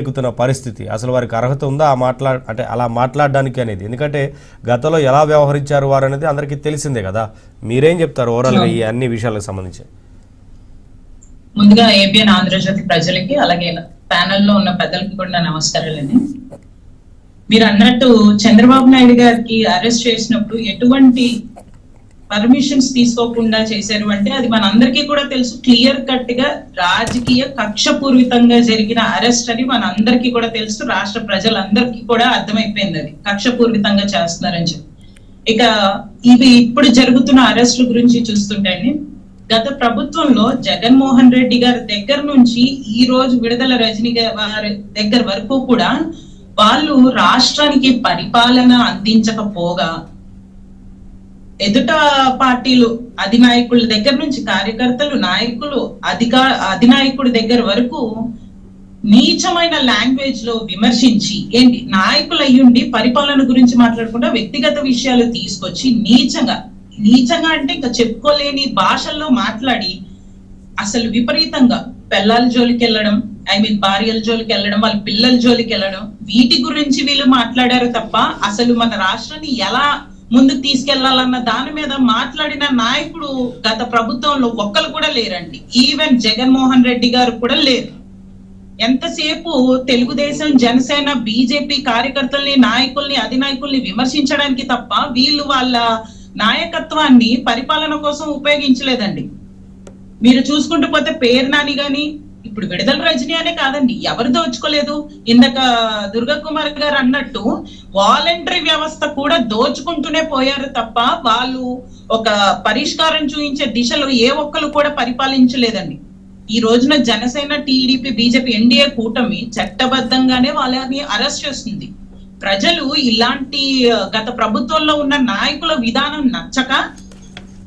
ఎక్కుతున్న పరిస్థితి అసలు వారికి అర్హత ఉందా అంటే అలా మాట్లాడడానికి అనేది? ఎందుకంటే గతంలో ఎలా వ్యవహరించారు వారు అనేది అందరికీ తెలిసిందే కదా. మీరేం చెప్తారు ఓవరాల్గా ఈ అన్ని విషయాలకు సంబంధించి? ముందుగా ఏబిఎన్ ఆంధ్రజ్యోతి ప్రజలకి అలాగే ప్యానెల్లో ఉన్న పెద్దలకి కూడా నా నమస్కారాలండి. మీరు అన్నట్టు చంద్రబాబు నాయుడు గారికి అరెస్ట్ చేసినప్పుడు ఎటువంటి పర్మిషన్స్ తీసుకోకుండా చేశారు అంటే అది మనందరికీ కూడా తెలుసు. క్లియర్ కట్ గా రాజకీయ కక్షపూర్వితంగా జరిగిన అరెస్ట్ అని మనందరికీ కూడా తెలుసు. రాష్ట్ర ప్రజలందరికీ కూడా అర్థమైపోయింది అది కక్షపూర్వితంగా చేస్తున్నారని చెప్పి. ఇక ఇవి ఇప్పుడు జరుగుతున్న అరెస్టుల గురించి చూస్తుంటే గత ప్రభుత్వంలో జగన్మోహన్ రెడ్డి గారి దగ్గర నుంచి ఈ రోజు విడుదల రజనీ గారి దగ్గర వరకు కూడా వాళ్ళు రాష్ట్రానికి పరిపాలన అందించకపోగా ఎదుట పార్టీలు అధినాయకుల దగ్గర నుంచి కార్యకర్తలు, నాయకులు, అధినాయకుడి దగ్గర వరకు నీచమైన లాంగ్వేజ్ లో విమర్శించి నాయకులు అయ్యుండి పరిపాలన గురించి మాట్లాడకుండా వ్యక్తిగత విషయాలు తీసుకొచ్చి నీచంగా అంటే ఇంకా చెప్పుకోలేని భాషల్లో మాట్లాడి అసలు విపరీతంగా పిల్లల జోలికి వెళ్ళడం, భార్యల జోలికి వెళ్ళడం, వాళ్ళ పిల్లల జోలికి వెళ్ళడం, వీటి గురించి వీళ్ళు మాట్లాడారు తప్ప అసలు మన రాష్ట్రాన్ని ఎలా ముందుకు తీసుకెళ్లాలన్న దాని మీద మాట్లాడిన నాయకుడు గత ప్రభుత్వంలో ఒక్కరు కూడా లేరండి. ఈవెన్ జగన్మోహన్ రెడ్డి గారు కూడా లేరు. ఎంతసేపు తెలుగుదేశం, జనసేన, బీజేపీ కార్యకర్తల్ని, నాయకుల్ని, అధినాయకుల్ని విమర్శించడానికి తప్ప వీళ్ళు వాళ్ళ నాయకత్వాన్ని పరిపాలన కోసం ఉపయోగించలేదండి. మీరు చూసుకుంటూ పోతే పేరు నాని గాని ఇప్పుడు విడుదల రజనీ అనే కాదండి, ఎవరు దోచుకోలేదు. ఇందాక దుర్గా కుమార్ గారు అన్నట్టు వాలంటరీ వ్యవస్థ కూడా దోచుకుంటూనే పోయారు తప్ప వాళ్ళు ఒక పరిష్కారం చూపించే దిశలో ఏ ఒక్కరు కూడా పరిపాలించలేదండి. ఈ రోజున జనసేన, టీడీపీ, బీజేపీ, ఎన్డీఏ కూటమి చట్టబద్ధంగానే వాళ్ళని అరెస్ట్ చేస్తుంది. ప్రజలు ఇలాంటి గత ప్రభుత్వంలో ఉన్న నాయకుల విధానం నచ్చక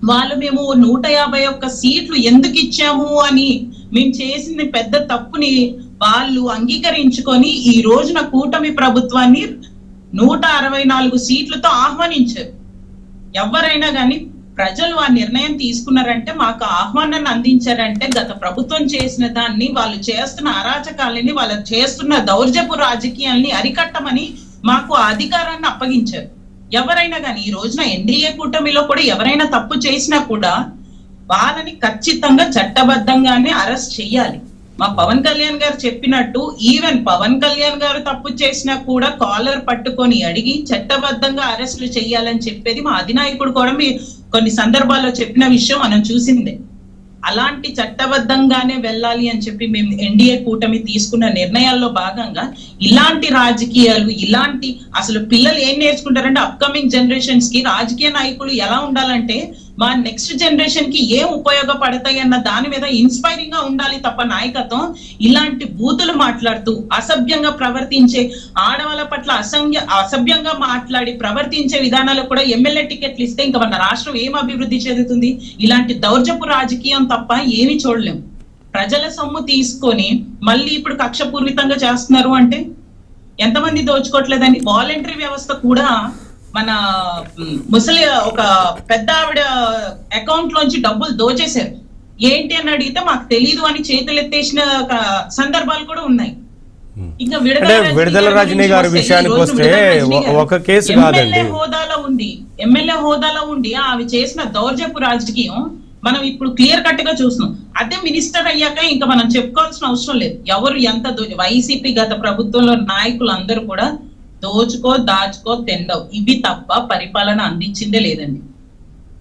వాళ్ళు మేము 151 సీట్లు ఎందుకు ఇచ్చాము అని మేము చేసిన పెద్ద తప్పుని వాళ్ళు అంగీకరించుకొని ఈ రోజున కూటమి ప్రభుత్వాన్ని 164 సీట్లతో ఆహ్వానించారు. ఎవరైనా కానీ ప్రజలు ఆ నిర్ణయం తీసుకున్నారంటే, మాకు ఆహ్వానాన్ని అందించారంటే గత ప్రభుత్వం చేసిన దాన్ని, వాళ్ళు చేస్తున్న అరాచకాలని, వాళ్ళు చేస్తున్న దౌర్జపు రాజకీయాల్ని అరికట్టమని మాకు అధికారాన్ని అప్పగించారు. ఎవరైనా కానీ ఈ రోజున ఎన్డీఏ కూటమిలో కూడా ఎవరైనా తప్పు చేసినా కూడా వాళ్ళని ఖచ్చితంగా చట్టబద్ధంగానే అరెస్ట్ చెయ్యాలి. మా పవన్ కళ్యాణ్ గారు చెప్పినట్టు ఈవెన్ పవన్ కళ్యాణ్ గారు తప్పు చేసినా కూడా కాలర్ పట్టుకొని అడిగి చట్టబద్ధంగా అరెస్టులు చెయ్యాలని చెప్పేది మా అధినాయకుడు కూడా కొన్ని సందర్భాల్లో చెప్పిన విషయం మనం చూసిందే. అలాంటి చట్టబద్ధంగానే వెళ్ళాలి అని చెప్పి మేము ఎన్డీఏ కూటమి తీసుకున్న నిర్ణయాల్లో భాగంగా ఇలాంటి రాజకీయాలు, ఇలాంటి అసలు పిల్లలు ఏం నేర్చుకుంటారంటే అప్కమింగ్ జనరేషన్స్ కి రాజకీయ నాయకులు ఎలా ఉండాలంటే మా నెక్స్ట్ జనరేషన్ కి ఏం ఉపయోగపడతాయి అన్న దాని మీద ఇన్స్పైరింగ్ గా ఉండాలి తప్ప నాయకత్వం ఇలాంటి బూతులు మాట్లాడుతూ అసభ్యంగా ప్రవర్తించే, ఆడవాళ్ళ పట్ల అసభ్యంగా మాట్లాడి ప్రవర్తించే విధానాలు కూడా ఎమ్మెల్యే టికెట్లు ఇస్తే ఇంకా మన రాష్ట్రం ఏం అభివృద్ధి చెందుతుంది? ఇలాంటి దౌర్జపు రాజకీయం తప్ప ఏమి చూడలేం. ప్రజల సొమ్ము తీసుకొని మళ్ళీ ఇప్పుడు కక్షపూర్వితంగా చేస్తున్నారు అంటే ఎంతమంది దోచుకోవట్లేదని. వాలంటరీ వ్యవస్థ కూడా మన ముసలి ఒక పెద్ద ఆవిడ అకౌంట్ లోంచి డబ్బులు దోచేశారు. ఏంటి అని అడిగితే మాకు తెలీదు అని చేతులు ఎత్తేసిన సందర్భాలు కూడా ఉన్నాయి. ఇంకా విడుదల రజనీ గారి విషయానికి వస్తే ఒక కేసు కాదండి, ఎమ్మెల్యే హోదాలో ఉండి ఆమె చేసిన దౌర్జపు రాజకీయం మనం ఇప్పుడు క్లియర్ కట్ గా చూస్తున్నాం. అదే మినిస్టర్ అయ్యాక ఇంకా మనం చెప్పుకోవాల్సిన అవసరం లేదు. ఎవరు ఎంత వైసీపీ గత ప్రభుత్వంలో నాయకులు అందరూ కూడా దోచుకో, దాచుకో, తెండవు ఇవి తప్ప పరిపాలన అందించిందే లేదండి.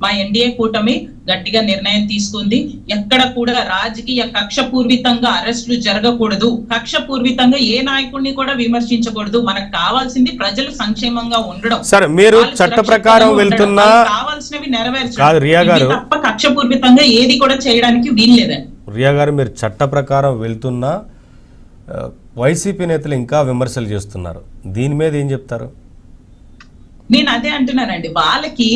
మా ఎన్డీఏ కూటమి గట్టిగా నిర్ణయం తీసుకుంది. ఎక్కడ కూడా రాజకీయ కక్షపూర్వితంగా అరెస్టులు జరగకూడదు, కక్షపూర్వితంగా ఏ నాయకుడిని కూడా విమర్శించకూడదు. మనకు కావాల్సింది ప్రజలు సంక్షేమంగా ఉండడం. సరే, మీరు చట్ట ప్రకారం వెళ్తున్నా కావాల్సినవి నెరవేర్చాలి తప్ప కక్షపూర్వితంగా ఏది కూడా చేయడానికి వీల్లేదండి. రియా గారు, మీరు చట్ట ప్రకారం వెళ్తున్నా వైసీపీ నేతలు ఇంకా విమర్శలు చేస్తున్నారు, దీని మీద ఏం చెప్తారు? నేను అదే అంటున్నానండి, వాళ్ళకి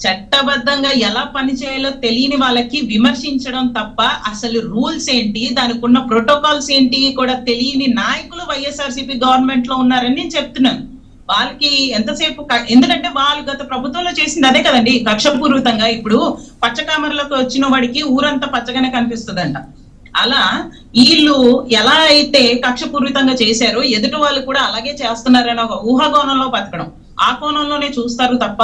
చట్టబద్ధంగా ఎలా పనిచేయాలో తెలియని వాళ్ళకి విమర్శించడం తప్ప అసలు రూల్స్ ఏంటి, దానికి ఉన్న ప్రోటోకాల్స్ ఏంటి కూడా తెలియని నాయకులు వైఎస్ఆర్సీపీ గవర్నమెంట్ లో ఉన్నారని నేను చెప్తున్నాను. వాళ్ళకి ఎంతసేపు, ఎందుకంటే వాళ్ళు గత ప్రభుత్వంలో చేసింది అదే కదండి, కక్షపూర్వకంగా. ఇప్పుడు పచ్చకామరలోకి వచ్చిన వాడికి ఊరంతా పచ్చగానే కనిపిస్తుందంట. అలా వీళ్ళు ఎలా అయితే కక్షపూరితంగా చేశారో ఎదుటి వాళ్ళు కూడా అలాగే చేస్తున్నారని ఒక ఊహాకోణంలో బతకడం, ఆ కోణంలోనే చూస్తారు తప్ప